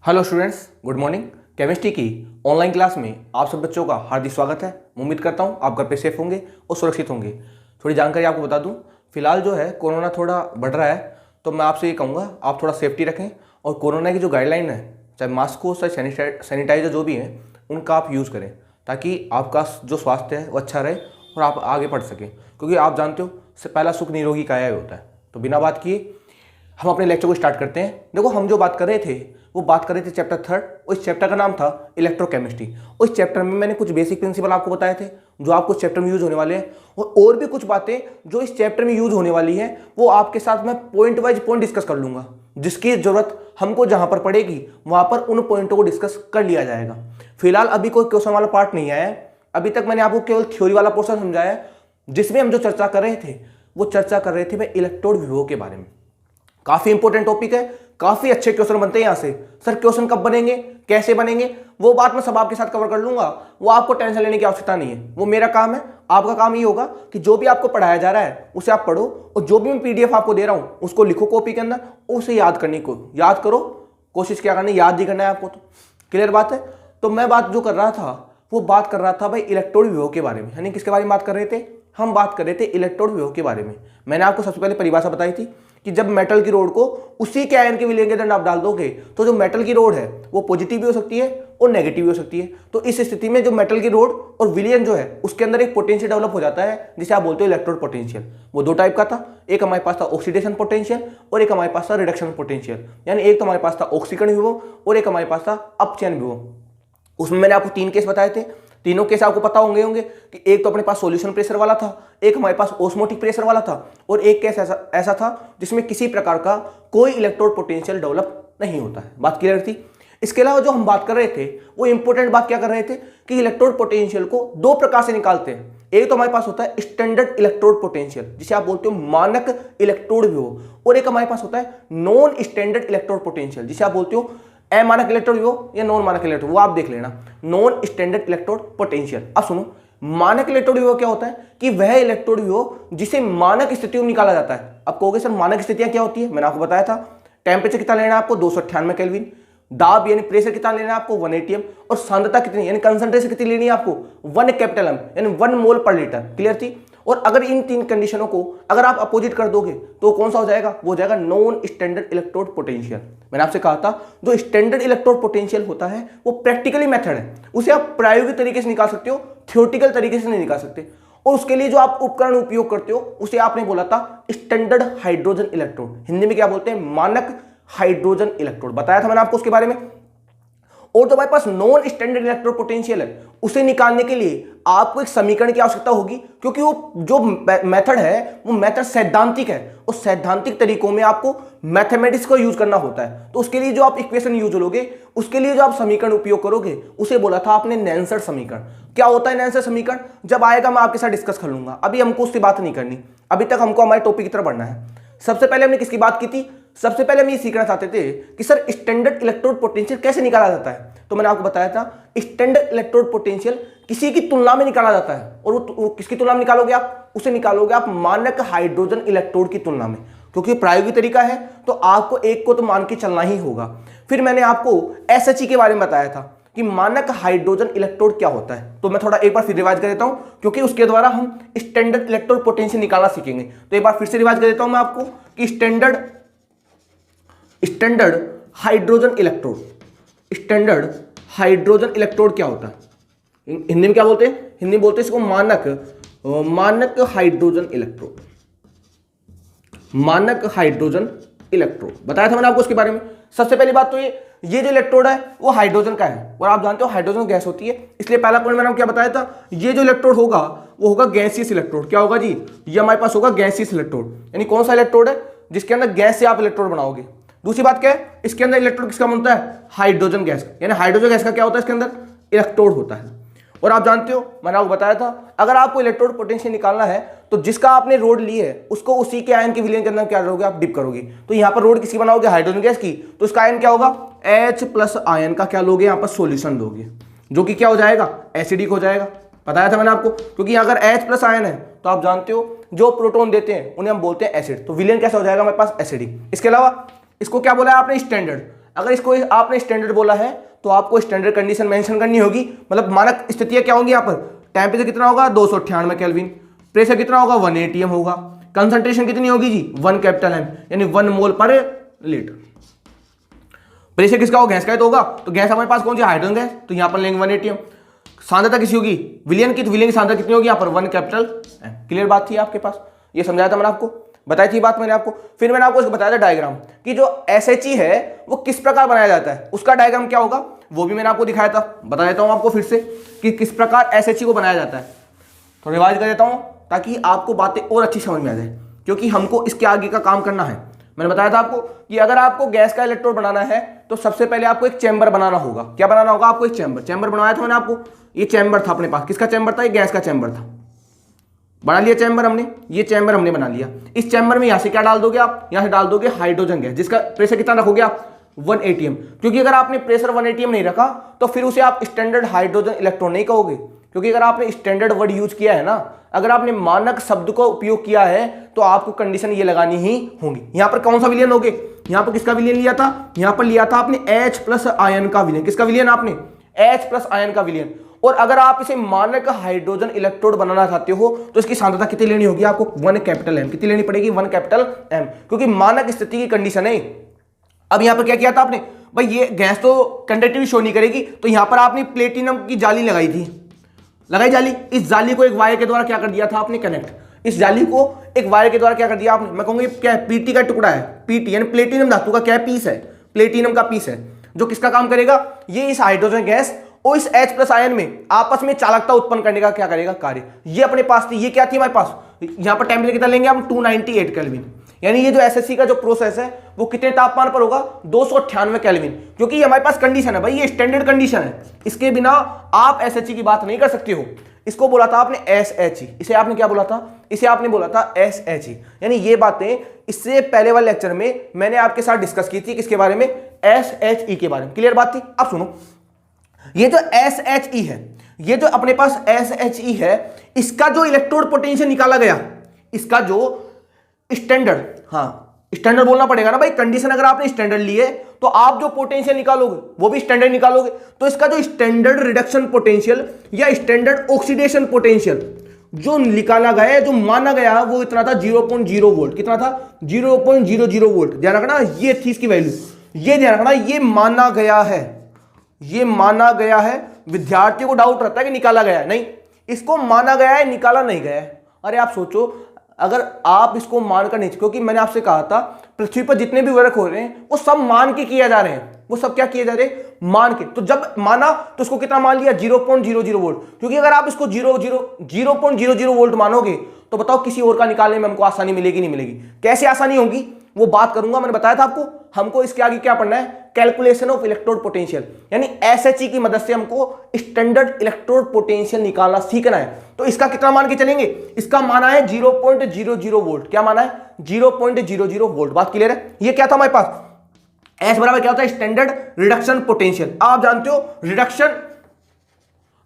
Hello students, good morning. Chemistry की online class में आप सब बच्चों का हार्दिक स्वागत है। उम्मीद करता हूँ आप घर पे सेफ होंगे और सुरक्षित होंगे। थोड़ी जानकारी आपको बता दूँ, फिलहाल जो है कोरोना थोड़ा बढ़ रहा है, तो मैं आपसे ये कहूँगा आप थोड़ा सेफ्टी रखें और कोरोना की जो गाइडलाइन है, चाहे मास्क हो चाहे सैनिटाइजर जो भी है, उनका आप यूज़ करें ताकि आपका जो स्वास्थ्य है वो अच्छा रहे और आप आगे बढ़ सकें, क्योंकि आप जानते हो पहला सुख निरोगी काया होता है। तो बिना बात किए हम अपने लेक्चर को स्टार्ट करते हैं। देखो, हम जो बात कर रहे थे वो बात कर रहे थे चैप्टर 3 और इस चैप्टर का नाम था इलेक्ट्रोकेमिस्ट्री। और इस चैप्टर में मैंने कुछ बेसिक प्रिंसिपल आपको बताए थे जो आपको इस चैप्टर में यूज होने वाले हैं, और भी कुछ बातें जो इस चैप्टर में यूज होने वाली हैं वो आपके साथ मैं पॉइंट वाइज पॉइंट डिस्कस कर लूंगा। जिसकी जरूरत हमको जहां पर पड़ेगी वहां पर उन पॉइंटों को डिस्कस कर लिया जाएगा। फिलहाल अभी कोई क्वेश्चन वाला पार्ट नहीं आया है। अभी तक मैंने आपको केवल थ्योरी वाला पोर्शन समझाया है, जिसमें हम जो चर्चा कर रहे थे वो चर्चा कर रहे थे मैं इलेक्ट्रोड विभव के बारे में। काफी इंपॉर्टेंट टॉपिक है, काफी अच्छे क्वेश्चन बनते हैं यहां से। सर क्वेश्चन कब बनेंगे, कैसे बनेंगे, वो बात मैं सब आपके साथ कवर कर लूंगा। वो आपको टेंशन लेने की आवश्यकता नहीं है, वो मेरा काम है। आपका काम ये होगा कि जो भी आपको पढ़ाया जा रहा है उसे आप पढ़ो, और जो भी मैं पीडीएफ आपको दे रहा हूं उसको लिखो कॉपी के अंदर, उसे याद करने को याद करो। कोशिश क्या करनी, याद ही करना है आपको। तो क्लियर बात है। तो मैं बात जो कर रहा था वो बात कर रहा था भाई इलेक्ट्रोड विभव के बारे में। यानी किसके बारे में बात कर रहे थे, हम बात कर रहे थे इलेक्ट्रोड विभव के बारे में। मैंने आपको सबसे पहले परिभाषा बताई थी कि जब मेटल की रोड को उसी के आयन के विलयन के अंदर आप डाल दोगे तो जो मेटल की रोड है वो पॉजिटिव भी हो सकती है और नेगेटिव भी हो सकती है। तो इस स्थिति में जो मेटल की रोड और विलयन जो है उसके अंदर एक पोटेंशियल डेवलप हो जाता है जिसे आप बोलते हो इलेक्ट्रोड पोटेंशियल। वो दो टाइप का था, एक हमारे पास था ऑक्सीडेशन पोटेंशियल और एक हमारे पास था रिडक्शन पोटेंशियल। यानी एक तो हमारे पास था ऑक्सीकरण विभव और एक हमारे पास था अपचयन विभव। उसमें मैंने आपको 3 केस बताए थे। तीनों केस आपको पता होंगे कि एक तो अपने पास सॉल्यूशन प्रेशर वाला था, एक हमारे पास ऑस्मोटिक प्रेशर वाला था, और एक केस ऐसा था जिसमें किसी प्रकार का कोई इलेक्ट्रोड पोटेंशियल डेवलप नहीं होता है। बात क्लियर थी। इसके अलावा जो हम बात कर रहे थे वो इंपॉर्टेंट बात क्या कर रहे थे कि इलेक्ट्रोड पोटेंशियल को 2 प्रकार से निकालते हैं। एक तो हमारे पास होता है स्टैंडर्ड इलेक्ट्रोड पोटेंशियल जिसे आप बोलते हो मानक इलेक्ट्रोड विभव, और एक हमारे पास होता है नॉन स्टैंडर्ड इलेक्ट्रोड पोटेंशियल जिसे आप बोलते हो अमानक इलेक्ट्रोड विभव या नॉन मानक इलेक्ट्रोड, वो आप देख लेना, नॉन स्टैंडर्ड इलेक्ट्रोड पोटेंशियल। अब सुनो, मानक इलेक्ट्रोड विभव क्या होता है कि वह इलेक्ट्रोड विभव जिसे मानक स्थितियों में निकाला जाता है। अब कहोगे सर मानक स्थितियां क्या होती है, मैंने आपको बताया था। टेम्परेचर कितना लेना है आपको, 298 केल्विन। दाब यानी प्रेशर कितना लेना है आपको, 1 atm। और सांद्रता कितनी यानी कंसंट्रेशन कितनी लेनी है आपको, 1 कैपिटल M यानी 1 मोल पर लीटर। क्लियर थी। और अगर इन 3 कंडीशनों को अगर आप अपोजिट कर दोगे तो कौन सा हो जाएगा, वो हो जाएगा नॉन स्टैंडर्ड इलेक्ट्रोड पोटेंशियल। मैंने आपसे कहा था जो स्टैंडर्ड इलेक्ट्रोड पोटेंशियल होता है वो प्रैक्टिकली मेथड है, उसे आप प्रायोगिक तरीके से निकाल सकते हो, थ्योरेटिकल तरीके से नहीं निकाल सकते। और उसके लिए जो आप उपकरण उपयोग करते हो उसे आपने बोला था स्टैंडर्ड हाइड्रोजन इलेक्ट्रोड, हिंदी में क्या बोलते हैं, मानक हाइड्रोजन इलेक्ट्रोड। बताया था मैंने आपको उसके बारे में। और जो हमारे पास नॉन स्टैंडर्ड इलेक्ट्रोड पोटेंशियल है उसे निकालने के लिए आपको एक समीकरण की आवश्यकता होगी, क्योंकि वो जो मेथड है वो मेथड सैद्धांतिक है और सैद्धांतिक तरीकों में आपको मैथमेटिक्स को यूज करना होता है। तो उसके लिए जो आप इक्वेशन यूज लोगे, उसके लिए जो आप समीकरण उपयोग करोगे उसे बोला था आपने नेल्सन समीकरण। क्या होता है नेल्सन समीकरण, जब आएगा मैं आपके साथ डिस्कस कर लूंगा, अभी हमको उससे बात नहीं करनी। अभी तक हमको हमारे टॉपिक की तरफ बढ़ना है। सबसे पहले हमने किसकी बात की थी, सबसे पहले हम ये सीखना चाहते थे कि सर स्टैंडर्ड इलेक्ट्रोड पोटेंशियल कैसे निकाला जाता है। तो मैंने आपको बताया था स्टैंडर्ड इलेक्ट्रोड पोटेंशियल किसी की तुलना में निकाला जाता है, और वो किसकी तुलना में निकालोगे आप, उसे निकालोगे आप मानक हाइड्रोजन इलेक्ट्रोड की तुलना में, क्योंकि प्रायोगिक तरीका है तो आपको एक को तो मान के चलना ही होगा। फिर मैंने आपको SHE के बारे में बताया था कि मानक हाइड्रोजन इलेक्ट्रोड क्या होता है। तो मैं थोड़ा एक बार फिर रिवाइज कर देता हूं, क्योंकि उसके द्वारा हम स्टैंडर्ड इलेक्ट्रोड पोटेंशियल निकालना सीखेंगे। तो एक बार फिर से रिवाइज कर देता हूं मैं आपको कि standard hydrogen electrode, standard hydrogen electrode क्या होता है, हिंदी में क्या बोलते हैं, हिंदी में बोलते हैं इसको मानक हाइड्रोजन इलेक्ट्रोड, मानक हाइड्रोजन इलेक्ट्रोड। बताया था मैंने आपको उसके बारे में। सबसे पहली बात तो ये जो इलेक्ट्रोड है वो हाइड्रोजन का है, और आप जानते हो हाइड्रोजन गैस होती है, इसलिए पहला पॉइंट मैंने आपको क्या बताया था, ये जो इलेक्ट्रोड होगा वो होगा गैसियस इलेक्ट्रोड। क्या होगा जी, ये हमारे पास होगा गैसियस इलेक्ट्रोड। यानी कौन सा इलेक्ट्रोड है जिसके अंदर गैस से आप इलेक्ट्रोड बनाओगे। दूसरी बात क्या है, इसके अंदर इलेक्ट्रोड किसका बनता है, हाइड्रोजन गैस का। यानी हाइड्रोजन गैस का क्या होता है, इसके अंदर इलेक्ट्रोड होता है। और आप जानते हो मैंने आपको बताया था अगर आपको इलेक्ट्रोड पोटेंशियल निकालना है तो जिसका आपने रोड ली है उसको उसी के आयन के विलयन के अंदर क्या करोगे, आप डिप करोगे। तो यहाँ पर रोड किसकी बनाओगे, हाइड्रोजन गैस की, तो इसका आयन क्या होगा, H+ आयन का क्या लोगे, यहाँ पर सोल्यूशन लोगे, जो कि क्या हो जाएगा, एसिडिक हो जाएगा। बताया था मैंने आपको, क्योंकि अगर H+ आयन है तो आप जानते हो जो प्रोटोन देते हैं उन्हें हम बोलते हैं एसिड, तो विलयन कैसा हो जाएगा हमारे पास, एसिडिक। इसके अलावा इसको क्या बोला है आपने, स्टैंडर्ड। अगर इसको आपने स्टैंडर्ड बोला है तो आपको स्टैंडर्ड कंडीशन मेंशन करनी होगी, मतलब मानक स्थितियां क्या होंगी यहाँ पर। टेम्परेचर कितना होगा 298 केल्विन, प्रेशर कितना होगा 1 atm होगा, कंसंट्रेशन कितनी होगी जी 1 कैपिटल एम यानी 1 मोल पर लीटर। प्रेशर किसका होगा गैस का तो होगा, तो गैस हमारे पास कौन सी हाइड्रोजन गैस, तो यहाँ पर लेंगे 1 atm। सांद्रता किसी होगी विलियन की, तो विलियन की सांद्रता कितनी होगी यहाँ पर 1 कैपिटल एम। क्लियर बात थी आपके पास, ये समझाया था मैंने आपको, बताई थी बात मैंने आपको। फिर मैंने आपको इसको बताया था डायग्राम कि जो SHE है वो किस प्रकार बनाया जाता है, उसका डायग्राम क्या होगा वो भी मैंने आपको दिखाया था। बता देता हूं आपको फिर से कि किस प्रकार SHE को बनाया जाता है, तो रिवाइज कर देता हूं ताकि आपको बातें और अच्छी समझ में आ जाए, क्योंकि हमको इसके आगे का काम करना है। मैंने बताया था आपको कि अगर आपको गैस का इलेक्ट्रोड बनाना है तो सबसे पहले आपको एक चैम्बर बनाना होगा। क्या बनाना होगा आपको, एक चैम्बर बनाया था मैंने आपको। ये चैम्बर था अपने पास, किसका चैम्बर था, ये गैस का चैम्बर था। बना लिया चैम्बर हमने, ये चैम्बर हमने बना लिया। इस चैम्बर में यहां से क्या डाल दोगे आप, यहां से डाल दोगे हाइड्रोजन गैस, जिसका प्रेशर कितना रखोगे आप 1 atm। क्योंकि अगर आपने प्रेशर 1 atm नहीं रखा तो फिर उसे आप स्टैंडर्ड हाइड्रोजन इलेक्ट्रॉन नहीं कहोगे, क्योंकि अगर आपने स्टैंडर्ड वर्ड यूज किया है ना, अगर आपने मानक शब्द को उपयोग किया है तो आपको कंडीशन ये लगानी ही होगी। यहां पर कौन सा विलियन होगे, यहां पर किसका विलियन लिया था, यहां पर लिया था आपने H+ आयन का विलियन। किसका विलियन आपने, H+ आयन का विलियन। और अगर आप इसे मानक हाइड्रोजन इलेक्ट्रोड बनाना चाहते हो तो इसकी सांद्रता कितनी लेनी होगी आपको 1 कैपिटल एम। कितनी लेनी पड़ेगी 1 कैपिटल एम, क्योंकि मानक स्थिति की कंडीशन है। अब यहां पर क्या किया था आपने, भाई ये गैस तो कंडक्टिविटी शो नहीं करेगी, तो यहां पर आपने प्लेटिनम की जाली लगाई थी, लगाई जाली। इस जाली को एक वायर के द्वारा क्या कर दिया था आपने कनेक्ट, इस जाली को एक वायर के द्वारा क्या कर दिया आपने, मैं कहूंगा क्या है पीटी का टुकड़ा है, पीटी यानी प्लेटिनम धातु का क्या पीस है, प्लेटिनम का पीस है, जो किसका काम करेगा, ये इस हाइड्रोजन गैस और इस H+ आयन में आपस में चालकता उत्पन्न करने का क्या करेगा कार्य। ये अपने पास थी, ये क्या थी हमारे पास, यहां पर टेम्परेचर कितना लेंगे हम 298 केल्विन, यानी ये जो SHE का जो प्रोसेस है वो कितने तापमान पर होगा 298 केल्विन, क्योंकि ये हमारे पास कंडीशन है भाई, ये स्टैंडर्ड कंडीशन है, इसके बिना आप SHE की बात नहीं कर सकते हो। इसको बोला था आपने SHE, इसे आपने क्या बोला था, इसे आपने बोला था SHE। यानी ये बातें इससे पहले वाले लेक्चर में मैंने आपके साथ डिस्कस की थी, किसके बारे में, SHE के बारे में। क्लियर बात थी। अब सुनो, ये जो SHE है, ये जो अपने पास SHE है, इसका जो इलेक्ट्रोड पोटेंशियल निकाला गया, इसका जो स्टैंडर्ड, हाँ स्टैंडर्ड बोलना पड़ेगा ना भाई, कंडीशन अगर आपने स्टैंडर्ड लिए तो आप जो पोटेंशियल निकालोगे वो भी स्टैंडर्ड निकालोगे। तो इसका जो स्टैंडर्ड रिडक्शन पोटेंशियल या स्टैंडर्ड ऑक्सीडेशन पोटेंशियल जो निकाला गया है, जो माना गया है, वो इतना था 0.0 वोल्ट। कितना था 0.00 वोल्ट। ध्यान रखना, ये थी इसकी वैल्यू, ये ध्यान रखना, ये माना गया है, ये माना गया है। विद्यार्थियों को डाउट रहता है कि निकाला गया है, नहीं, इसको माना गया है, निकाला नहीं गया है। अरे आप सोचो, अगर आप इसको मानकर नहीं, क्योंकि मैंने आपसे कहा था पृथ्वी पर जितने भी वर्क हो रहे हैं वो सब मान के किए जा रहे हैं, वो सब क्या किए जा रहे हैं, मान के। तो जब माना तो उसको कितना मान लिया 0.00 वोल्ट, क्योंकि अगर आप इसको 0.00 वोल्ट मानोगे तो बताओ किसी और का निकालने में हमको आसानी मिलेगी नहीं मिलेगी। कैसे आसानी होगी वो बात करूंगा, मैंने बताया था आपको। हमको इसके आगे क्या पढ़ना है, कैलकुलेशन ऑफ इलेक्ट्रोड पोटेंशियल, यानी SHE की मदद से हमको स्टैंडर्ड इलेक्ट्रोड पोटेंशियल निकालना सीखना है। तो इसका कितना मान के चलेंगे, इसका माना है 0.00 वोल्ट। क्या माना है 0.00 वोल्ट। बात क्लियर है। ये क्या था हमारे पास, S बराबर क्या होता है स्टैंडर्ड रिडक्शन पोटेंशियल। आप जानते हो रिडक्शन।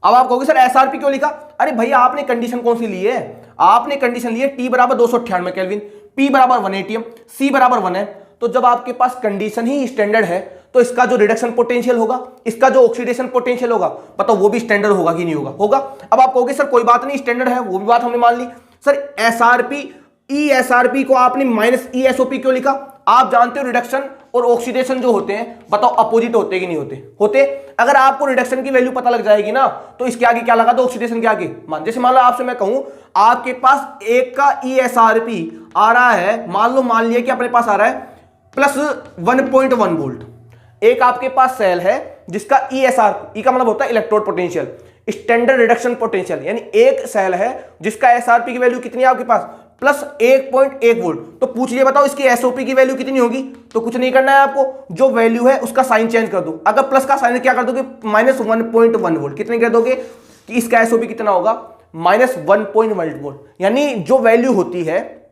अब आप कहोगे सर SRP क्यों लिखा, अरे भैया आपने कंडीशन कौन सी ली है, आपने कंडीशन ली है T बराबर 298 केल्विन, P बराबर 1 atm, C बराबर 1 है। तो जब आपके पास कंडीशन ही स्टैंडर्ड है तो इसका जो रिडक्शन पोटेंशियल होगा, इसका जो ऑक्सीडेशन पोटेंशियल होगा, बताओ वो भी स्टैंडर्ड होगा कि नहीं होगा, होगा। अब आप कहोगे सर कोई बात नहीं स्टैंडर्ड है, वो भी बात हमने मान ली। सर SRP ESRP को आपने -ESOP क्यों लिखा, आप जानते हो रिडक्शन और ऑक्सीडेशन जो होते हैं, बताओ अपोजिट होते कि नहीं होते, होते। अगर आपको रिडक्शन की वैल्यू पता लग जाएगी ना तो इसके आगे क्या लगा दो, ऑक्सीडेशन के आगे। जैसे मान लो आपसे मैं कहूं आपके पास एक का ESRP आ रहा है, मान लिया कि अपने पास आ रहा है +1.1 वोल्ट। एक आपके पास सेल है जिसका ESRP, का मतलब होता है electrode potential, standard reduction potential, यानी एक सेल है जिसका SRP की वैल्यू कितनी है आपके पास +1.1 वोल्ट। तो पूछ लिया बताओ इसकी SOP की वैल्यू कितनी होगी, तो कुछ नहीं करना है आपको, जो वैल्यू है उसका साइन चेंज कर दो। अगर प्लस का साइन क्या कर दोगे -1.1 वोल्ट, कितने कर दोगे कि इसका SOP कितना होगा -1.1 वोल्ट। यानी जो वैल्यू होती है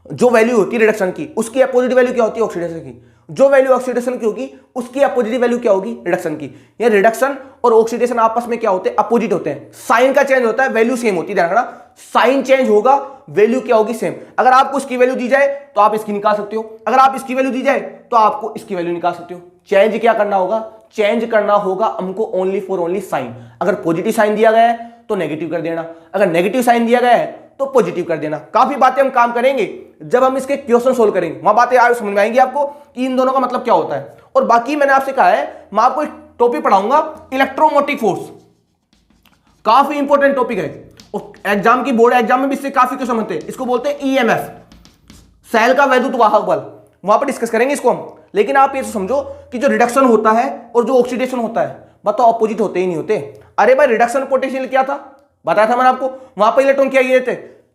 रिडक्शन की, उसकी अपोजिट वैल्यू क्या होती है ऑक्सीडेशन की। जो वैल्यू ऑक्सीडेशन की होगी उसकी अपोजिट वैल्यू क्या होगी, रिडक्शन की। ये रिडक्शन और ऑक्सीडेशन आपस में क्या होते हैं, अपोजिट होते हैं। साइन का चेंज होता है, वैल्यू सेम होती है, ध्यान रखना। साइन चेंज होगा, वैल्यू क्या होगी, सेम। अगर आपको इसकी वैल्यू दी जाए तो आप इसकी निकाल सकते हो, अगर आप इसकी वैल्यू दी जाए तो आपको इसकी वैल्यू निकाल सकते हो। चेंज क्या करना होगा, चेंज करना होगा हमको ओनली फॉर ओनली साइन। अगर पॉजिटिव साइन दिया गया है तो नेगेटिव कर देना, अगर नेगेटिव साइन दिया गया है तो पॉजिटिव कर देना। काफी बातें हम काम करेंगे जब हम इसके क्वेश्चन सोल्व करेंगे, वहां बातें आज समझ में आएंगी आपको कि इन दोनों का मतलब क्या होता है। और बाकी मैंने आपसे कहा है मैं आपको एक टॉपिक पढ़ाऊंगा, इलेक्ट्रोमोटिव फोर्स। काफी इंपॉर्टेंट टॉपिक है और एग्जाम की, बोर्ड एग्जाम में भी इससे काफी क्वेश्चन बनते हैं। इसको बोलते हैं ईएमएफ, सेल का वैद्युत वाहक बल। वहां पर डिस्कस करेंगे इसको हम। लेकिन आप ये समझो कि जो रिडक्शन होता है और जो ऑक्सीडेशन होता है बताओ अपोजिट होते ही नहीं होते। अरे भाई रिडक्शन पोटेंशियल क्या था, बताया था मैंने आपको। वहां पर इलेक्ट्रॉन क्या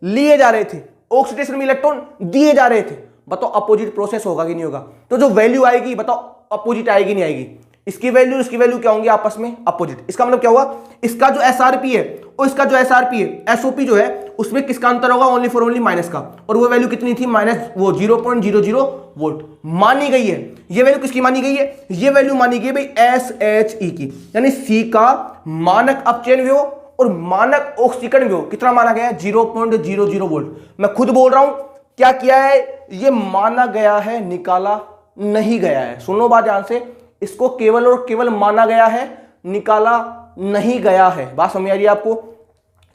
लिए जा रहे थे, ऑक्सीडेशन में इलेक्ट्रॉन दिए जा रहे थे। बताओ अपोजिट प्रोसेस होगा कि नहीं होगा। तो जो वैल्यू आएगी बताओ अपोजिट आएगी नहीं आएगी। इसकी वैल्यू क्या होंगी आपस में, अपोजिट। इसका मतलब क्या हुआ, इसका जो एसआरपी है और इसका जो एसआरपी है, एसओपी जो है, उसमें किसका अंतर होगा, ओनली फॉर ओनली माइनस का। और वो वैल्यू कितनी थी, माइनस वो 0.00 वोल्ट मानी गई है। ये वैल्यू किसकी मानी गई है, ये वैल्यू मानी गई है भाई एसएचई की, यानी सी का मानक अपचयन विभव और मानक ऑक्सीकरण विभव कितना माना गया है, 0.00 वोल्ट। मैं खुद बोल रहा हूं क्या किया है, ये माना गया है, निकाला नहीं गया है। सुनो बात ध्यान से, इसको केवल और केवल माना गया है, निकाला नहीं गया है। बात समझ आ रही है आपको।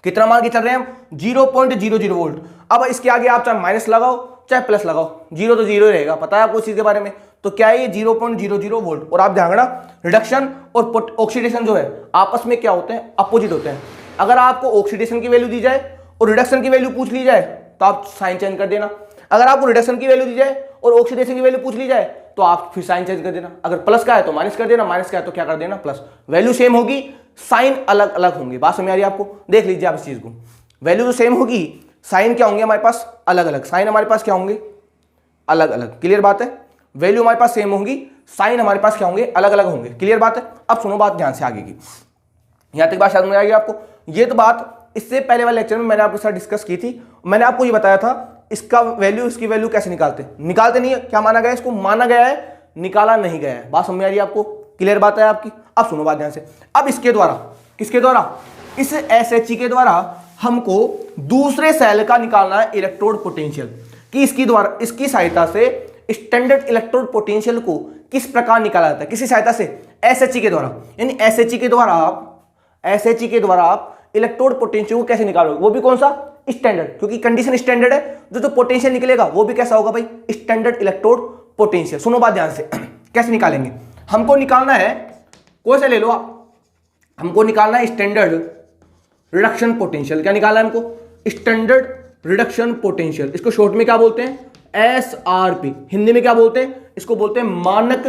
कितना मान के चल रहे हैं हम, 0.00 वोल्ट। अब इसके आगे आप चाहे माइनस लगाओ चाहे प्लस लगाओ, जीरो तो जीरो रहेगा, पता है आपको इस चीज के बारे में। तो क्या है ये 0.00 वोल्ट। और आप ध्यान रखना रिडक्शन और ऑक्सीडेशन जो है आपस में क्या होते हैं, अपोजिट होते हैं। अगर आपको ऑक्सीडेशन की वैल्यू दी जाए और रिडक्शन की वैल्यू पूछ ली जाए तो आप साइन चेंज कर देना। अगर आपको रिडक्शन की वैल्यू दी जाए और ऑक्सीडेशन की वैल्यू पूछ ली जाए तो आप फिर साइन चेंज कर देना। अगर प्लस का है तो माइनस कर देना, माइनस का है तो क्या कर देना, प्लस। वैल्यू सेम होगी, साइन अलग अलग होंगे। बात समझ आ रही है आपको। देख लीजिए आप इस चीज को, वैल्यू तो सेम होगी, साइन क्या होंगे हमारे पास, अलग अलग। साइन हमारे पास क्या होंगे, अलग अलग। क्लियर बात है। वैल्यू हमारे पास सेम होंगी, साइन हमारे पास क्या होंगे, अलग अलग होंगे। क्लियर बात है। अब सुनो बात ध्यान से आगे की, यहां तक बात शायद समझ आएगी आपको। ये तो बात इससे पहले वाले लेक्चर में मैंने आपके साथ डिस्कस की थी। मैंने आपको ये बताया था इसका वैल्यू, इसकी वैल्यू कैसे निकालते नहीं है। क्या माना गया है, इसको माना गया है, निकाला नहीं गया है। बात समझ आ रही है आपको। क्लियर बात है आपकी। अब सुनो बात ध्यान से। अब इसके द्वारा, किसके द्वारा, इस एसएचई के द्वारा हमको दूसरे सेल का निकालना है इलेक्ट्रोड पोटेंशियल, कि इसकी द्वारा, इसकी सहायता से स्टैंडर्ड इलेक्ट्रोड पोटेंशियल को किस प्रकार निकाला जाता है, किसी सहायता से, एसएचई के द्वारा। यानी एसएचई के द्वारा आप इलेक्ट्रोड पोटेंशियल को कैसे निकालोगे, वो भी कौन सा, स्टैंडर्ड। क्योंकि कंडीशन स्टैंडर्ड है, जो पोटेंशियल निकलेगा वो भी कैसा होगा भाई, स्टैंडर्ड इलेक्ट्रोड पोटेंशियल। सुनो बात ध्यान से, कैसे निकालेंगे। हमको निकालना है, कौन से ले लो आप, हमको निकालना है स्टैंडर्ड रिडक्शन पोटेंशियल। क्या निकालना है हमको, स्टैंडर्ड रिडक्शन पोटेंशियल। इसको शॉर्ट में क्या बोलते हैं, एसआरपी। हिंदी में क्या बोलते हैं, इसको बोलते हैं मानक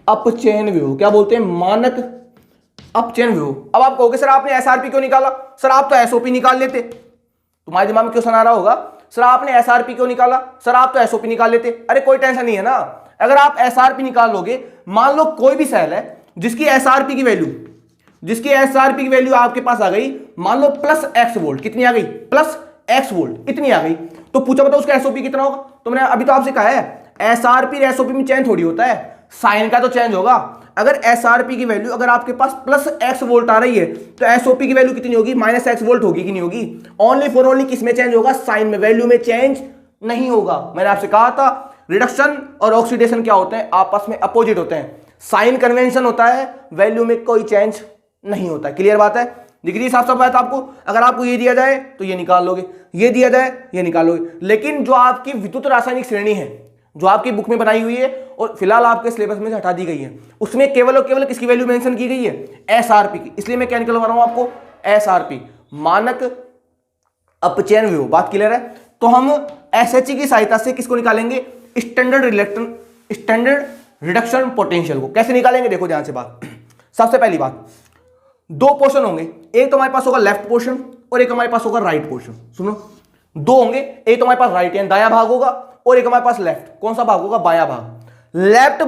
अपचयन विभव। क्या बोलते हैं, मानक अपचयन विभव। अब आप कहोगे सर आपने एसआरपी क्यों निकाला, सर आप तो एसओपी निकाल लेते। तुम्हारे दिमाग में क्वेश्चन आ रहा होगा, सर आपने एसआरपी क्यों निकाला, सर आप तो एसओपी निकाल लेते। अरे कोई टेंशन नहीं है ना। अगर आप एसआरपी निकाल लोगे, मान लो कोई भी सेल है जिसकी एसआरपी की वैल्यू आपके पास आ गई, मान लो +X वोल्ट। कितनी आ गई, +X वोल्ट, इतनी आ गई। तो पूछा बताओ उसका एसओपी कितना होगा। तो मैंने अभी तो आपसे कहा है एसआरपी एसओपी में चेंज थोड़ी होता है, साइन का तो चेंज होगा। अगर एसआरपी की वैल्यू, अगर आपके पास +X वोल्ट आ रही है तो एसओपी की वैल्यू कितनी होगी, -X वोल्ट होगी कि नहीं होगी। ओनली फॉर ओनली किस में चेंज होगा, साइन में, वैल्यू में चेंज नहीं होगा। मैंने आपसे कहा था रिडक्शन और ऑक्सीडेशन क्या होते हैं, आपस में अपोजिट होते हैं। साइन कन्वेंशन होता है, वैल्यू में कोई चेंज नहीं होता। क्लियर बात है, दिख रही है साफ साफ बात आपको। अगर आपको ये दिया जाए तो ये निकाल लोगे, ये दिया जाए ये निकाल लोगे। लेकिन जो आपकी विद्युत रासायनिक श्रेणी है, जो आपकी बुक में बनाई हुई है और फिलहाल आपके सिलेबस में से हटा दी गई है, उसमें केवल और केवल किसकी वैल्यू मेंशन की गई है, एसआरपी की। इसलिए मैं क्या निकलवा रहा हूं आपको, एसआरपी, मानक अपचयन विभव। बात क्लियर है। तो हम एसएचई की सहायता से किसको निकालेंगे, स्टैंडर्ड रिडक्शन पोटेंशियल को। कैसे निकालेंगे, देखो ध्यान से बात। सबसे पहली बात, दो पोर्शन होंगे, एक तो हमारे पास होगा लेफ्ट पोर्शन और एक हमारे पास होगा राइट पोर्शन। सुनो, दो होंगे, एक तो हमारे पास राइट यानी दायां भाग होगा और एक हमारे पास लेफ्ट, कौन सा भाग होगा, बायां भाग। लेफ्ट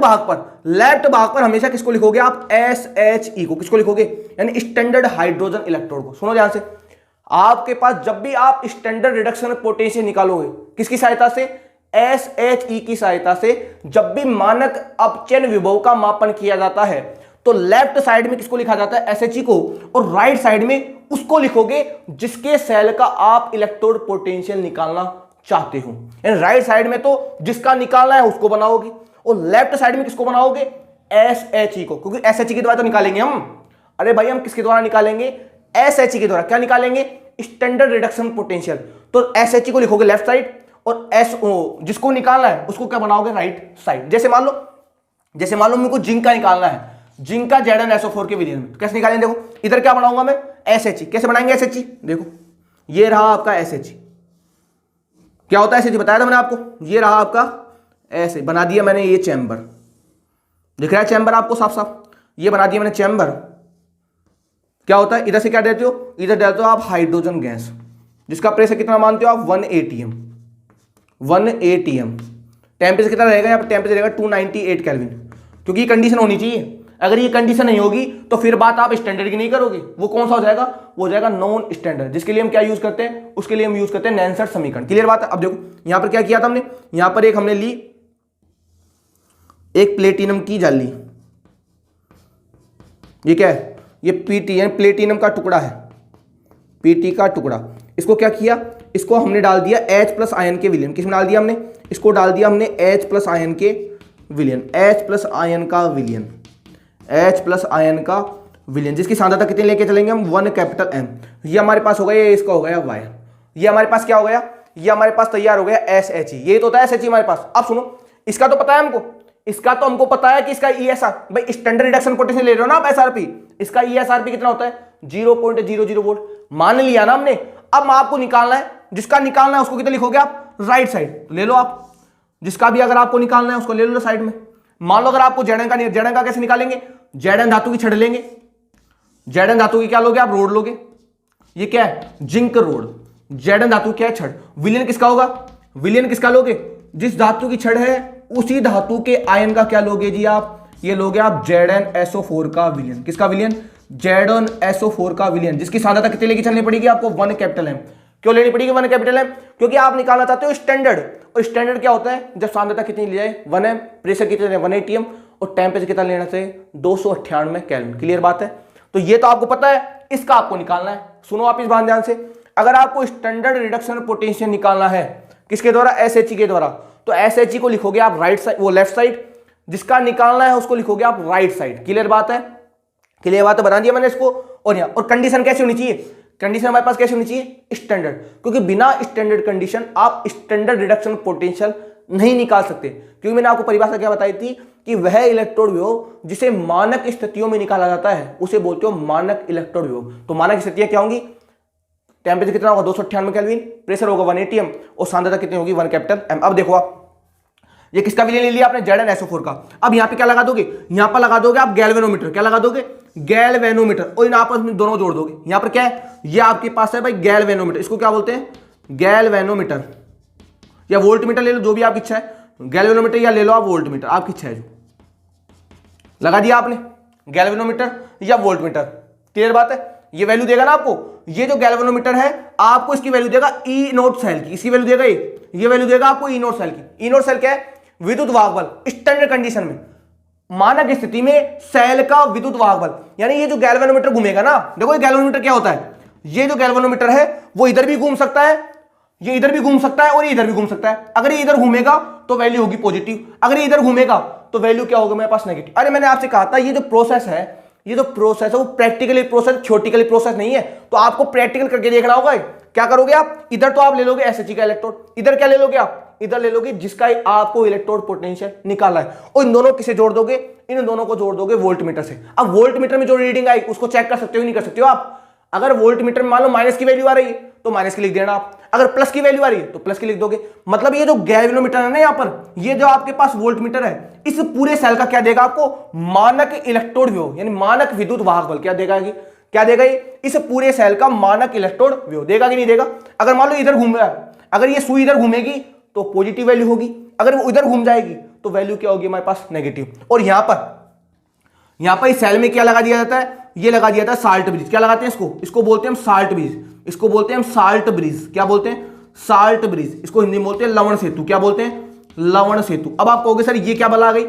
भाग पर हमेशा किसको लिखोगे आप, एसएचई को। किसको लिखोगे, यानी स्टैंडर्ड हाइड्रोजन इलेक्ट्रोड को। सुनो ध्यान से, आपके पास जब भी आप स्टैंडर्ड रिडक्शन पोटेंशियल निकालोगे, किसकी सहायता से, SHE की सहायता से जब भी मानक अपचयन विभव का मापन किया जाता है तो लेफ्ट साइड में किसको लिखा जाता है, SHE को, और राइट साइड में उसको लिखोगे जिसके सेल का आप इलेक्ट्रोड पोटेंशियल निकालना चाहते हो। यानी राइट साइड में तो जिसका निकालना है उसको बनाओगे और लेफ्ट साइड में किसको बनाओगे, SHE को, क्योंकि SHE के द्वारा तो निकालेंगे हम। अरे भाई हम किसके द्वारा निकालेंगे, SHE के द्वारा। क्या निकालेंगे, स्टैंडर्ड रिडक्शन पोटेंशियल। तो SHE को लिखोगे लेफ्ट साइड और जिसको निकालना है उसको क्या बनाओगे, राइट साइड। जैसे मान लो मेरे को जिंक का निकालना है, जिंक का Zn-SO4 के विलयन में, तो कैसे निकालेंगे, देखो इधर क्या बनाऊंगा मैं, SHE। कैसे बनाएंगे SHE, देखो ये रहा आपका SHE। क्या होता है SHE, बताया था मैंने आपको। ये रहा आपका, ऐसे बना दिया मैंने ये चैम्बर, दिख रहा है चैम्बर आपको साफ साफ, ये बना दिया मैंने चैम्बर। क्या होता है, इधर से क्या देते हो, इधर डालते हो आप हाइड्रोजन गैस, जिसका प्रेशर कितना मानते हो आप, 1 atm। 1 atm। टेम्परेचर कितना रहेगा यहाँ पर, टेम्परेचर रहेगा 298 केल्विन, क्योंकि ये कंडीशन होनी चाहिए। अगर ये कंडीशन नहीं होगी तो फिर बात आप स्टैंडर्ड की नहीं करोगे। वो कौन सा हो जाएगा, वो हो जाएगा नॉन स्टैंडर्ड, जिसके लिए हम क्या यूज करते हैं, उसके लिए हम यूज करते हैं नैनसर समीकरण। क्लियर बात है। अब देखो यहां पर क्या किया था हमने, यहां पर एक हमने ली, एक प्लेटिनम की जाली, ये क्या है, ये पीटी यानी प्लेटिनम का टुकड़ा है, पीटी का टुकड़ा। इसको क्या किया, इसको हमने डाल दिया H+ आयन के विलयन। किसमें डाल दिया हमने, इसको डाल दिया हमने H+ आयन के विलयन, H+ आयन का विलयन, H+ आयन का विलयन, जिसकी सांद्रता कितनी लेके चलेंगे हम, 1 M। ये हमारे पास हो गया, ये इसका हो गया वायर, ये हमारे पास क्या हो गया, ये हमारे पास तैयार हो गया SHE। ये तो होता है SHE हमारे पास। अब सुनो, इसका तो पता है हमको, इसका तो हमको पता है कि इसका ESR, भाई स्टैंडर्ड रिडक्शन पोटेंशियल ले रहे हो ना आप SRP, इसका ESRP कितना होता है, 0.00 वोल्ट मान लिया ना हमने। अब आपको निकालना है, जिसका निकालना है उसको कितना लिखोगे आप, राइट साइड। तो ले लो आप, जिसका भी अगर आपको निकालना है उसको ले लो साइड में। मान लो अगर आपको Zn का कैसे निकालेंगे, Zn धातु की छड़ लेंगे, Zn धातु की क्या लोगे आप, रोड लोगे। ये क्या है, जिंक रोड। Zn धातु क्या है, छड़। विलयन किसका होगा, विलयन किसका लोगे, जिस धातु की छड़ है उसी धातु के आयन का क्या लोगे जी आप, ये लोगे आप Zn-SO4 का विलयन। किसका विलयन, Zn-SO4 का विलयन, जिसकी सांद्रता कितनी लेके चलनी पड़ेगी आपको, 1 M। क्यों लेनी पड़ेगी 1 M, क्योंकि आप निकालना चाहते हो स्टैंडर्ड, और स्टैंडर्ड क्या होता है, जब सांद्रता कितनी ली जाए, 1 M, प्रेशर कितने 1 atm, और टेम्परेचर कितना लेना चाहिए, 298 केल्विन। क्लियर बात है। तो ये तो आपको पता है, इसका आपको निकालना है। सुनो आप इस बात ध्यान से, अगर आपको स्टैंडर्ड रिडक्शन पोटेंशियल निकालना है किसके द्वारा, SHE के द्वारा, तो SHE को लिखोगे आप राइट साइड, वो लेफ्ट साइड, जिसका निकालना है उसको लिखोगे आप राइट साइड। क्लियर बात है, क्लियर बात है, बता दिया मैंने इसको। और यहाँ और कंडीशन कैसी होनी चाहिए, कंडीशन हमारे पास कैसी होनी चाहिए, स्टैंडर्ड, क्योंकि बिना स्टैंडर्ड कंडीशन आप स्टैंडर्ड रिडक्शन पोटेंशियल नहीं निकाल सकते। क्योंकि मैंने आपको परिभाषा क्या बताई थी कि वह इलेक्ट्रोड विभव जिसे मानक स्थितियों में निकाला जाता है उसे बोलते हो मानक इलेक्ट्रोड विभव। तो मानक स्थितियां क्या होंगी, टेम्परेचर कितना होगा 298 केल्विन, प्रेशर होगा 1 atm, और सांद्रता कितनी होगी 1 M। अब देखो आप, ये किसका विलयन ले लिया आपने, Zn-SO4 का। अब यहां पे क्या लगा दोगे, यहां पर लगा दोगे आप गैल्वेनोमीटर। क्या लगा दोगे, गैल्वेनोमीटर, और इन आपस में दोनों जोड़ दोगे। यहां पर क्या है, ये आपके पास है भाई गैल्वेनोमीटर, इसको क्या बोलते हैं, गैल्वेनोमीटर या वोल्टमीटर, ले लो जो भी आपकी इच्छा है, गैल्वेनोमीटर या ले लो आप वोल्टमीटर, आपकी इच्छा है जो लगा दिया आपने, गैल्वेनोमीटर या वोल्टमीटर। क्लियर बात है। ये वैल्यू देगा ना आपको, ये जो गैल्वेनोमीटर है आपको इसकी वैल्यू देगा E0 सेल की, इसकी वैल्यू देगा ये वैल्यू देगा आपको E0 सेल की। E0 सेल क्या है, विद्युत वाहक बल। स्टैंडर्ड कंडीशन में, मानक स्थिति में सेल का विद्युत वाहक बल, यानी ये जो गैल्वेनोमीटर घूमेगा ना, देखो ये गैल्वेनोमीटर क्या होता है, ये जो गैल्वेनोमीटर है वो इधर भी घूम सकता है, ये इधर भी घूम सकता है, और ये इधर भी घूम सकता है। अगर ये इधर घूमेगा तो वैल्यू होगी पॉजिटिव, अगर ये इधर घूमेगा तो वैल्यू क्या होगा मेरे पास, नेगेटिव। अरे मैंने आपसे कहा था ये जो प्रोसेस है, ये जो प्रोसेस है वो प्रैक्टिकली प्रोसेस, थ्योरेटिकली प्रोसेस नहीं है। तो आपको प्रैक्टिकल करके देखना होगा। क्या करोगे आप, इधर तो आप ले लोगे SHE का इलेक्ट्रोड, इधर क्या ले लोगे आप, इधर ले लोगे जिसका आपको इलेक्ट्रोड पोटेंशियल निकालना है, और इन दोनों किसे जोड़ दोगे, इन दोनों को जोड़ दोगे वोल्टमीटर से। अब वोल्टमीटर में जो रीडिंग आई उसको चेक कर सकते हो, नहीं कर सकते हो आप। अगर वोल्टमीटर में मान लो माइनस की वैल्यू आ रही है तो माइनस की लिख देना आप, अगर प्लस की वैल्यू आ रही है तो प्लस की लिख दोगे। मतलब ये जो गैल्वेनोमीटर है ना, यहाँ पर ये जो आपके पास वोल्टमीटर है, इस पूरे सेल का क्या देगा आपको, मानक इलेक्ट्रोड विभव, यानी मानक विद्युत वाहक बल क्या देगा, क्या देगा ये, इस पूरे सेल का मानक इलेक्ट्रोड विभव देगा कि नहीं देगा। अगर मान लो इधर घूम रहा है, अगर ये सुई इधर घूमेगी तो पॉजिटिव वैल्यू होगी, अगर वो इधर घूम जाएगी तो वैल्यू क्या होगी हमारे पास, नेगेटिव। और यहां पर इस सेल में क्या लगा दिया जाता है, ये लगा दिया था साल्ट ब्रिज। क्या लगाते हैं इसको बोलते हैं हम साल्ट ब्रिज, इसको बोलते हैं हम साल्ट ब्रिज। क्या बोलते हैं, साल्ट ब्रिज, इसको हिंदी में बोलते हैं लवण सेतु। क्या बोलते हैं? लवण सेतु। अब आप कहोगे सर ये क्या बला आ गई,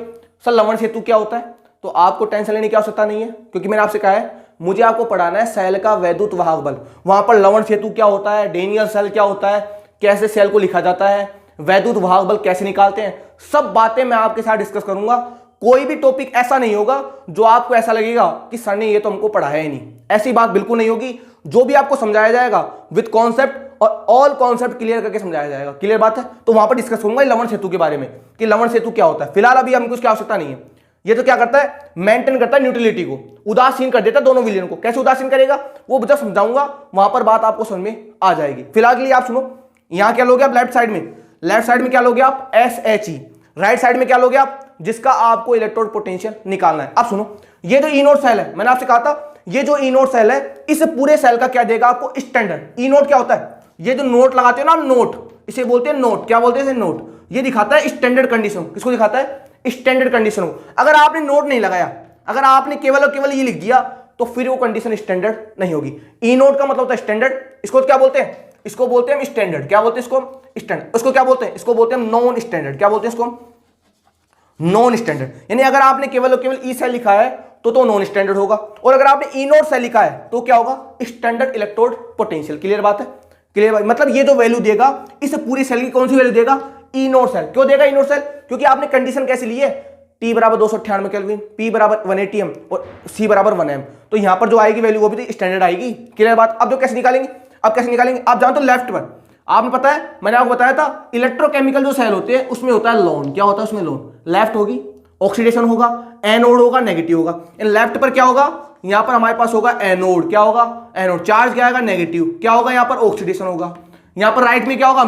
सर लवण सेतु क्या होता है? तो आपको टेंशन लेने की आवश्यकता नहीं है, क्योंकि मैंने आपसे कहा है मुझे आपको पढ़ाना है सेल का वैद्युत वाहक बल। वहां पर लवण सेतु क्या होता है, डेनियल सेल क्या होता है, कैसे सेल को लिखा जाता है, वैद्युत वाहक बल कैसे निकालते हैं, सब बातें मैं आपके साथ डिस्कस करूंगा। कोई भी टॉपिक ऐसा नहीं होगा जो आपको ऐसा लगेगा कि सर ने ये तो हमको पढ़ाया ही नहीं, ऐसी बात बिल्कुल नहीं होगी। जो भी आपको समझाया जाएगा विद कॉन्सेप्ट और ऑल कॉन्सेप्ट क्लियर करके समझाया जाएगा। क्लियर बात है? तो वहां पर डिस्कस करूंगा लवण सेतु के बारे में कि लवण सेतु क्या होता है। फिलहाल अभी हमको उसकी आवश्यकता नहीं है। ये तो क्या करता है, मेंटेन करता है न्यूट्रलिटी को, उदासीन कर देता है दोनों विलियन को। कैसे उदासीन करेगा वो जब समझाऊंगा वहां पर बात आपको समझ में आ जाएगी। फिलहाल के लिए आप सुनो, यहां क्या लोगे आप लेफ्ट साइड में क्या लोगे आप SHE, राइट साइड में क्या लोगे आप, जिसका आपको इलेक्ट्रोड पोटेंशियल निकालना है। अब सुनो, ये जो ई नोड सेल है, मैंने आपसे कहा था ये जो ई नोड सेल है इस पूरे सेल का क्या देगा आपको, स्टैंडर्ड। ई नोड क्या होता है, ये जो नोट लगाते हो ना नोट, इसे बोलते हैं नोट। क्या बोलते हैं इसे? नोट। ये दिखाता है स्टैंडर्ड कंडीशन। किसको दिखाता है? स्टैंडर्ड कंडीशन को। अगर आपने नोट नहीं लगाया, अगर आपने केवल और केवल ये लिख दिया तो फिर वो कंडीशन स्टैंडर्ड नहीं होगी। ई नोट का मतलब होता है स्टैंडर्ड। इसको क्या बोलते हैं? इसको बोलते हैं हम स्टैंडर्ड। क्या बोलते हैं इसको? स्टैंडर्ड। इसको क्या बोलते हैं? इसको बोलते हैं नॉन स्टैंडर्ड। क्या बोलते हैं इसको? Non standard. यानी अगर आपने केवल और केवल ई सेल लिखा है तो नॉन स्टैंडर्ड होगा, और अगर आपने ई नोड सेल लिखा है तो क्या होगा? Standard electrode potential. क्लियर बात है? क्लियर। मतलब ये जो वैल्यू देगा इस पूरी सेल की कौन सी वैल्यू देगा? E naught cell. क्यों देगा ई नोड सेल? क्योंकि आपने कंडीशन कैसे ली है, T बराबर 298 केल्विन, P बराबर 180 एम और C बराबर 1 एम। तो यहां पर जो आएगी वैल्यू वो भी तो स्टैंडर्ड आएगी। क्लियर बात? अब जो कैसे निकालेंगे, अब कैसे निकालेंगे आप जानो तो लेफ्ट पर आपने पता है, मैंने आपको बताया था इलेक्ट्रोकेमिकल जो सेल होते हैं उसमें होता है लोन। क्या होता है उसमें? लोन। लेफ्ट होगी ऑक्सीडेशन होगा, एनोड होगा, नेगेटिव होगा। इन लेफ्ट पर क्या होगा, यहां पर हमारे पास होगा एनोड। क्या होगा? एनोड। चार्ज क्या आएगा? नेगेटिव। क्या होगा यहां पर? ऑक्सीडेशन होगा। यहां पर राइट में क्या होगा?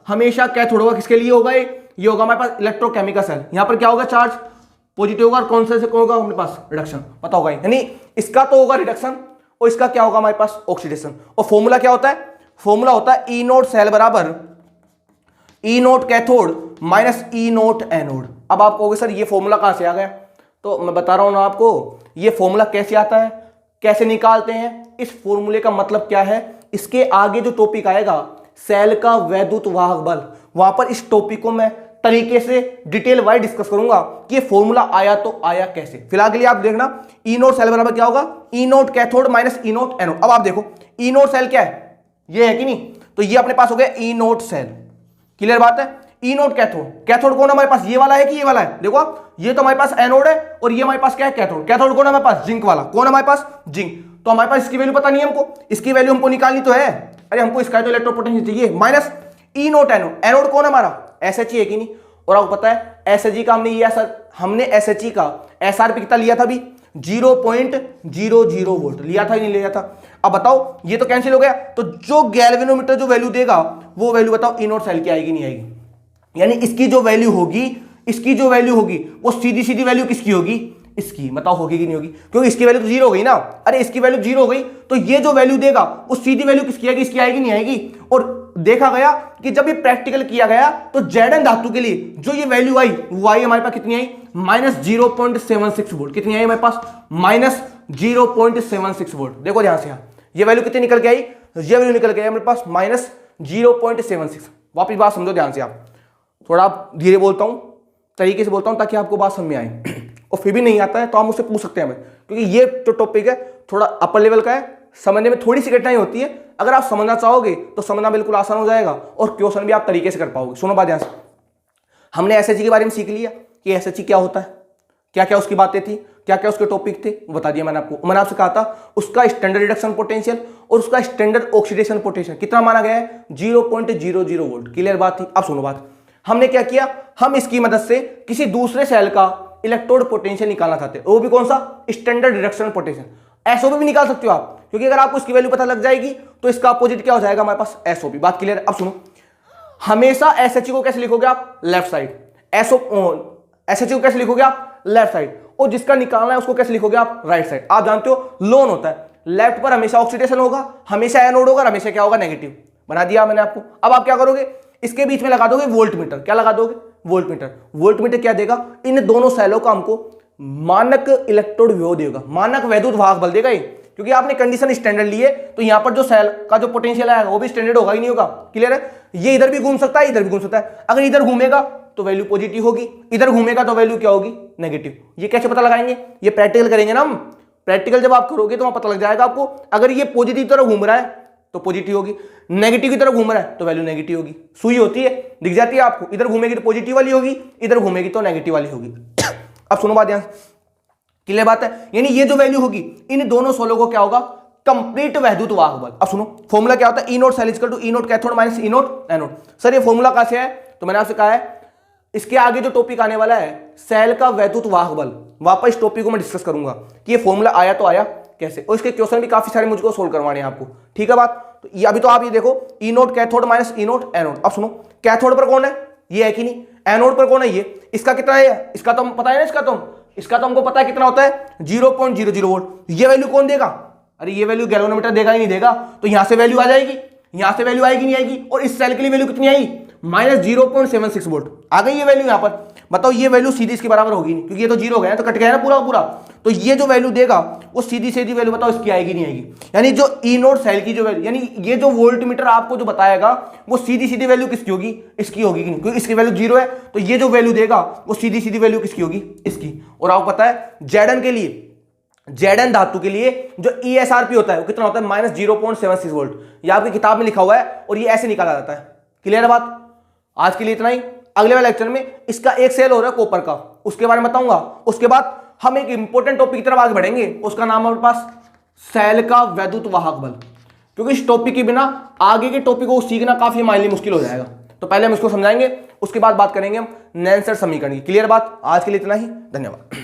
हमेशा कैथोड होगा। किसके लिए होगा ये होगा हमारे पास इलेक्ट्रोकेमिकल सेल। यहां पर क्या होगा? चार्ज पॉजिटिव होगा, और कौन सा से कौन होगा हमारे पास? रिडक्शन। पता होगा, यानी इसका तो होगा रिडक्शन और इसका क्या होगा हमारे पास? ऑक्सीडेशन। और फॉर्मूला क्या होता है? फॉर्मूला होता है ई नोट सेल बराबर ई naught cathode minus E naught anode. अब आप कहोगे सर ये फॉर्मूला कहां से आ गया, तो मैं बता रहा हूं ना आपको ये फॉर्मूला कैसे आता है, कैसे निकालते हैं, इस फॉर्मूले का मतलब क्या है। इसके आगे जो टॉपिक आएगा सेल का वैद्युत वाहक बल, वहां पर इस टॉपिक को मैं तरीके से डिटेल वाइज डिस्कस करूंगा कि ये फॉर्मूला आया तो आया कैसे। फिलहाल के लिए आप देखना ई नोट सेल बराबर क्या होगा? ई naught cathode minus E naught anode. अब आप देखो ई नोट सेल क्या है, ये है कि नहीं, तो ये अपने पास हो गया ई नोट सेल। क्लियर बात है? ई नोट कैथोड, कैथोड कौन हमारे पास? ये वाला है कि ये वाला है? देखो आप, ये तो हमारे पास एनोड है और ये हमारे पास क्या है? कैथोड। कैथोड कौन है हमारे पास? जिंक वाला। कौन हमारे पास? जिंक। तो हमारे पास इसकी वैल्यू पता नहीं है हमको, इसकी वैल्यू हमको निकालनी तो है। अरे हमको इसका तो इलेक्ट्रोड पोटेंशियल चाहिए minus E naught anode. Anode कौन है हमारा? SHE है कि नहीं? और आपको पता है SHE का हमने SHE का SR पे कितना लिया था अभी? 0.00 वोल्ट लिया था, नहीं लिया था? अब बताओ, ये तो कैंसिल हो गया, तो जो गैल्वेनोमीटर जो वैल्यू देगा वो वैल्यू बताओ ई नोट सेल की आएगी नहीं आएगी? यानी इसकी जो वैल्यू होगी वो सीधी सीधी वैल्यू किसकी होगी? इसकी। बताओ होगी कि नहीं होगी? क्योंकि इसकी वैल्यू तो 0 हो गई ना। अरे इसकी वैल्यू 0 हो गई तो ये जो वैल्यू देगा वो सीधी वैल्यू किसकी आएगी? इसकी आएगी नहीं आएगी? और देखा गया कि जब ये प्रैक्टिकल किया गया तो Zn धातु के लिए जो ये वैल्यू आई वो आई हमारे पास कितनी आई? -0.76 वोल्ट। कितनी आई हमारे पास? -0.76 वोल्ट। देखो ध्यान से, ये वैल्यू कितनी निकल के आई? ये वैल्यू निकल के आई हमारे पास -0.76। वापिस बात समझो ध्यान से, आप थोड़ा धीरे बोलता हूं, तरीके से बोलता हूं ताकि आपको बात समझ में आए। और फिर भी नहीं आता है तो आप मुझसे पूछ सकते हैं हमें, क्योंकि ये जो टॉपिक है थोड़ा अपर लेवल का है, समझने में थोड़ी सी कठिनाई होती है। अगर आप समझना चाहोगे तो समझना बिल्कुल आसान हो जाएगा और क्वेश्चन भी आप तरीके से कर पाओगे। सुनो बात ध्यान से, हमने SHE के बारे में सीख लिया कि SHE क्या होता है, क्या क्या उसकी बातें थी, क्या क्या उसके टॉपिक थे, वो बता दिया मैंने आपको। मैंने आपसे कहा था उसका स्टैंडर्ड रिडक्शन पोटेंशियल और उसका स्टैंडर्ड ऑक्सीडेशन पोटेंशियल कितना माना गया है? 0.00 वोल्ट। क्लियर बात थी? अब सुनो बात, हमने क्या किया, हम इसकी मदद से किसी दूसरे सेल का इलेक्ट्रोड पोटेंशियल निकालना चाहते हैं, वो भी कौन सा? Standard reduction potential. SOP भी निकाल सकते हो आप, क्योंकि अगर आपको इसकी वैल्यू पता लग जाएगी तो इसका अपोजिट क्या हो जाएगा हमारे पास? SOP। बात क्लियर? अब सुनो, हमेशा SHE को कैसे लिखोगे आप? Left side. SHE को कैसे लिखोगे आप? Left side. और जिसका निकालना है उसको कैसे लिखोगे आप? Right side. आप जानते हो लोन होता है, लेफ्ट पर हमेशा ऑक्सीडेशन होगा, हमेशा एनोड होगा, हमेशा क्या होगा? नेगेटिव। बना दिया मैंने आपको। अब आप क्या करोगे? इसके बीच में लगा दोगे वोल्ट मीटर। क्या लगा दोगे? Volt meter. वोल्ट मीटर क्या देगा? इन दोनों सेलों का हमको मानक इलेक्ट्रोड विभव देगा, मानक वैद्युत वाहक बल देगा। क्योंकि आपने कंडीशन स्टैंडर्ड लिए तो यहां पर जो सेल का जो पोटेंशियल आएगा वो भी स्टैंडर्ड होगा ही नहीं होगा। क्लियर है? ये इधर भी घूम सकता है, इधर भी घूम सकता है। अगर इधर घूमेगा तो वैल्यू पॉजिटिव होगी, इधर घूमेगा तो वैल्यू क्या होगी? नेगेटिव। ये कैसे पता लगाएंगे? ये प्रैक्टिकल करेंगे ना हम। प्रैक्टिकल जब आप करोगे तो वहां पता लग जाएगा आपको। अगर ये पॉजिटिव तरफ घूम रहा है तो पॉजिटिव होगी, नेगेटिव की तरफ घूम रहा है तो वैल्यू नेगेटिव होगी। सुई होती है, दिख जाती है आपको, इधर घूमेगी तो पॉजिटिव वाली होगी, इधर घूमेगी तो नेगेटिव वाली होगी। अब सुनो बात, यहां क्लियर बात है? यानी ये जो वैल्यू होगी इन दोनों सोलों को क्या होगा? कंप्लीट वैद्युत वाहक बल। अब सुनो फॉर्मूला क्या होता है? E naught cell equal to E naught cathode minus E naught anode. Sir ये फॉर्मूला कहां से है? तो मैंने आपसे कहा है इसके आगे जो टॉपिक आने वाला है सेल का वैद्युत वाहक बल, वापस इस टॉपिक को मैं डिस्कस करूंगा कि ये फॉर्मूला आया तो आया कैसे, और इसके क्वेश्चन भी काफी सारे मुझको सोल्व करवाने हैं आपको। ठीक है बात? तो ये अभी तो आप ये देखो ई naught cathode minus E naught anode. अब सुनो कैथोड पर कौन है? ये है कि नहीं? एनोड पर कौन है? ये। इसका कितना है? इसका तो पता है ना, इसका तो हमको पता है कितना होता है? 0.00 वोल्ट। ये वैल्यू कौन देगा? अरे ये वैल्यू गैल्वेनोमीटर देगा ही नहीं देगा, तो यहां से वैल्यू आ जाएगी, यहां से वैल्यू आएगी नहीं आएगी? और इस सेल के लिए वैल्यू कितनी आई? -0.76 वोल्ट आ गई ये वैल्यू। यहां पर बताओ ये वैल्यू सीधी इसके बराबर होगी नहीं, क्योंकि ये तो जीरो गया तो कट गया ना पूरा पूरा। तो ये जो वैल्यू देगा वो सीधी सीधी वैल्यू बताओ इसकी आएगी नहीं आएगी? यानी जो ई नोट सेल की जो वैल्यू, यानी ये जो वोल्ट मीटर आपको जो बताएगा वो सीधी सीधी वैल्यू किसकी होगी? इसकी होगी, क्योंकि इसकी वैल्यू जीरो है। तो ये जो वैल्यू देगा वो सीधी सीधी वैल्यू किसकी होगी? इसकी। और आपको पता है जेडन के लिए, जेडन धातु के लिए जो ESRP होता है वो कितना होता है? -0.76 वोल्ट। ये आपकी किताब में लिखा हुआ है और ये ऐसे निकाला जाता है। क्लियर है बात? आज के लिए इतना ही। अगले वाले लेक्चर में इसका एक सेल हो रहा है कॉपर का, उसके बारे में बताऊंगा। उसके बाद हम एक इंपॉर्टेंट टॉपिक की तरफ आगे बढ़ेंगे, उसका नाम हमारे पास सेल का वैद्युत वाहक बल। क्योंकि इस टॉपिक के बिना आगे के टॉपिक को सीखना काफी हमारे लिए मुश्किल हो जाएगा। तो पहले हम इसको समझाएंगे, उसके बाद बात करेंगे हम नेल्सन समीकरण की। क्लियर बात? आज के लिए इतना ही, धन्यवाद।